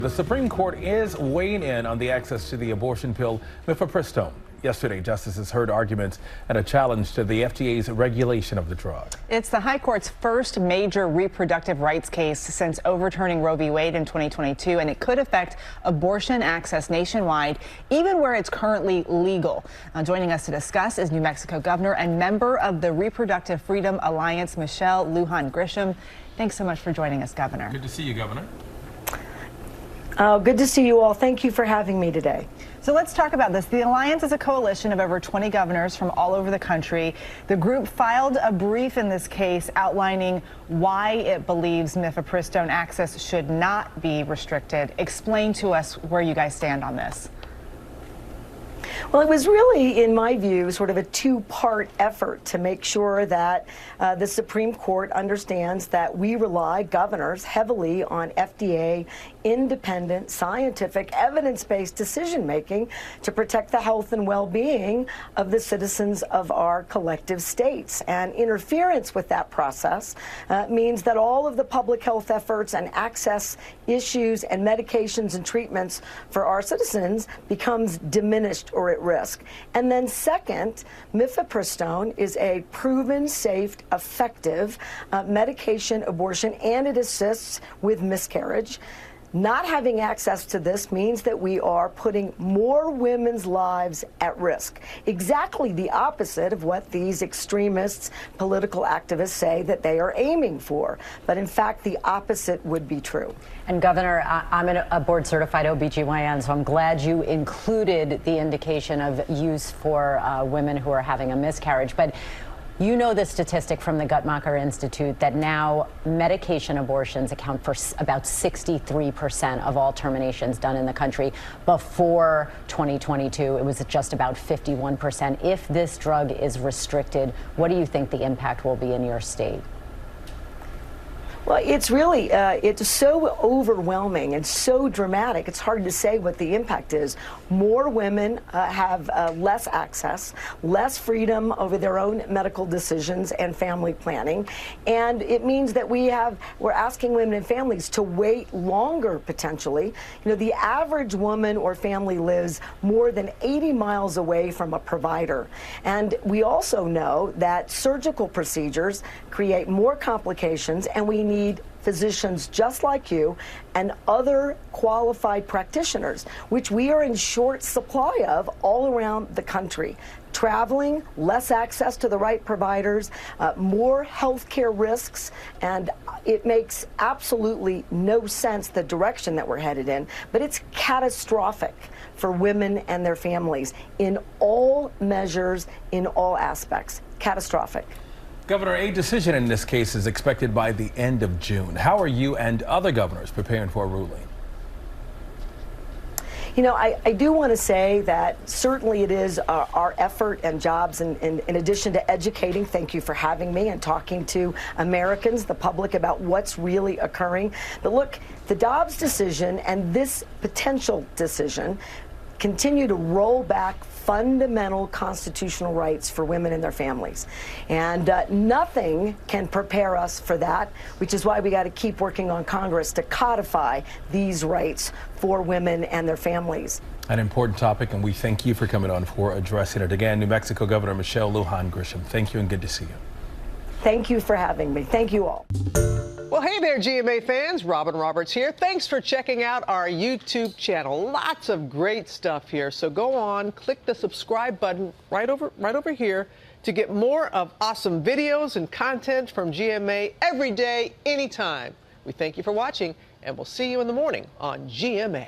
The Supreme Court is weighing in on the access to the abortion pill mifepristone. Yesterday, justices heard arguments and a challenge to the FDA's regulation of the drug. It's the High Court's first major reproductive rights case since overturning Roe v. Wade in 2022, and it could affect abortion access nationwide, even where it's currently legal. Joining us to discuss is New Mexico Governor and member of the Reproductive Freedom Alliance, Lujan Grisham. Thanks so much for joining us, Governor. Good to see you, Governor. Good to see you all. Thank you for having me today. So let's talk about this. The Alliance is a coalition of over 20 governors from all over the country. The group filed a brief in this case outlining why it believes mifepristone access should not be restricted. Explain to us where you guys stand on this. Well, it was really, in my view, sort of a two-part effort to make sure that the Supreme Court understands that we rely, governors, heavily on FDA, independent, scientific, evidence-based decision-making to protect the health and well-being of the citizens of our collective states. And interference with that process means that all of the public health efforts and access issues and medications and treatments for our citizens becomes diminished or at risk. And then second, mifepristone is a proven, safe, effective medication abortion, and it assists with miscarriage. Not having access to this means that we are putting more women's lives at risk. Exactly the opposite of what these extremists, political activists say that they are aiming for. But in fact, the opposite would be true. And Governor, I'm a board certified OBGYN, so I'm glad you included the indication of use for women who are having a miscarriage. But you know the statistic from the Guttmacher Institute that now medication abortions account for about 63% of all terminations done in the country. Before 2022, it was just about 51%. If this drug is restricted, what do you think the impact will be in your state? Well, it's really, it's so overwhelming and so dramatic, it's hard to say what the impact is. More women have less access, less freedom over their own medical decisions and family planning. And it means that we're asking women and families to wait longer, potentially. You know, the average woman or family lives more than 80 miles away from a provider. And we also know that surgical procedures create more complications, and we need physicians just like you and other qualified practitioners, which we are in short supply of all around the country. Traveling, less access to the right providers, more healthcare risks, and it makes absolutely no sense the direction that we're headed in, but it's catastrophic for women and their families in all measures, in all aspects. Catastrophic. Governor, a decision in this case is expected by the end of June. How are you and other governors preparing for a ruling? You know, I do want to say that certainly it is our effort and jobs, in addition to educating, thank you for having me, and talking to Americans, the public, about what's really occurring. But look, the Dobbs decision and this potential decision continue to roll back fundamental constitutional rights for women and their families. And nothing can prepare us for that, which is why we got to keep working on Congress to codify these rights for women and their families. An important topic, and we thank you for coming on for addressing it. Again, New Mexico Governor Lujan Grisham, thank you and good to see you. Thank you for having me. Thank you all. Well, hey there, GMA fans. Robin Roberts here. Thanks for checking out our YouTube channel. Lots of great stuff here. So go on, click the subscribe button right over here to get more of awesome videos and content from GMA every day, anytime. We thank you for watching, and we'll see you in the morning on GMA.